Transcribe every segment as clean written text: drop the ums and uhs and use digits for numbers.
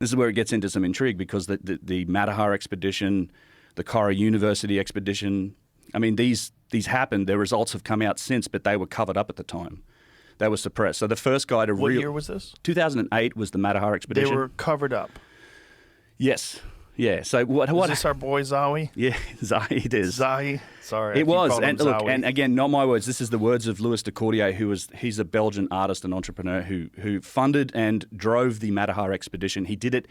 This is where it gets into some intrigue, because the Matterhorn expedition, the Kara University expedition, I mean, these happened. Their results have come out since, but they were covered up at the time. They were suppressed. So the first guy to What year was this? 2008 was the Matterhorn expedition. They were covered up. Yes. Yeah. So what? Is this our boy Zahi? Yeah, Zahi. It is. Zahi. Sorry, It was. And look, Zahi. and again, not my words. This is the words of Louis de Cordier, he's a Belgian artist and entrepreneur who funded and drove the Matterhorn expedition. He did it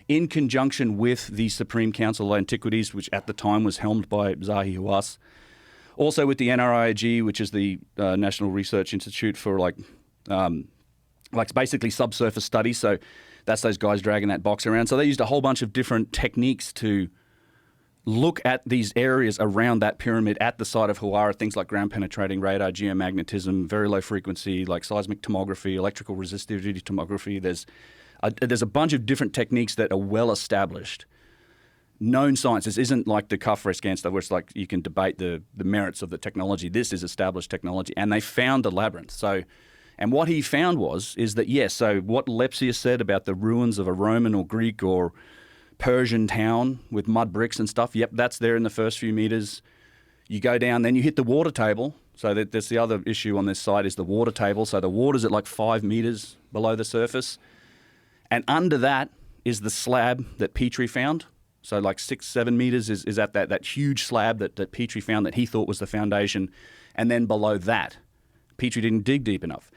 in conjunction with the Supreme Council of Antiquities, which at the time was helmed by Zahi Hawass. Also with the NRIG, which is the National Research Institute for like basically subsurface studies. So that's those guys dragging that box around. So they used a whole bunch of different techniques to look at these areas around that pyramid at the site of Hawara, things like ground-penetrating radar, geomagnetism, very low frequency, like seismic tomography, electrical resistivity tomography. There's a bunch of different techniques that are well established. Known science. This isn't like the Kafre scan stuff where it's like you can debate the merits of the technology. This is established technology. And they found the labyrinth. So, and what he found is that, yes, so what Lepsius said about the ruins of a Roman or Greek or Persian town with mud bricks and stuff, yep, that's there in the first few meters. You go down, then you hit the water table. So that's the other issue on this site is the water table. So the water's at like 5 meters below the surface. And under that is the slab that Petrie found. So like 6-7 meters is at that huge slab that Petrie found that he thought was the foundation. And then below that, Petrie didn't dig deep enough.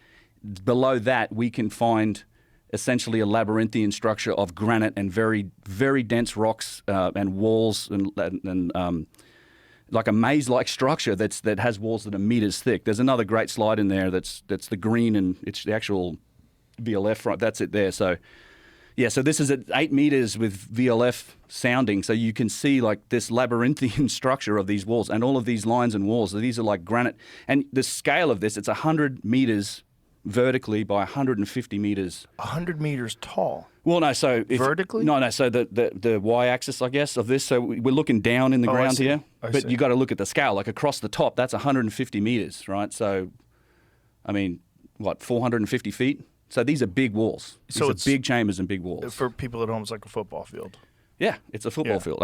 Below that, we can find essentially a labyrinthian structure of granite and very, very dense rocks and walls and like a maze-like structure that has walls that are meters thick. There's another great slide in there that's the green, and it's the actual VLF, right? That's it there. So yeah, so this is at 8 meters with VLF sounding, so you can see like this labyrinthian structure of these walls and all of these lines and walls. So these are like granite, and the scale of this, it's 100 meters vertically by 150 meters. 100 meters tall. Well, no, so vertically? No. So the y-axis, I guess, of this. So we're looking down in the ground here, but you got to look at the scale. Like across the top, that's 150 meters, right? So, I mean, what, 450 feet? So these are big walls. These are big chambers and big walls. For people at home, it's like a football field. Yeah, it's a football field.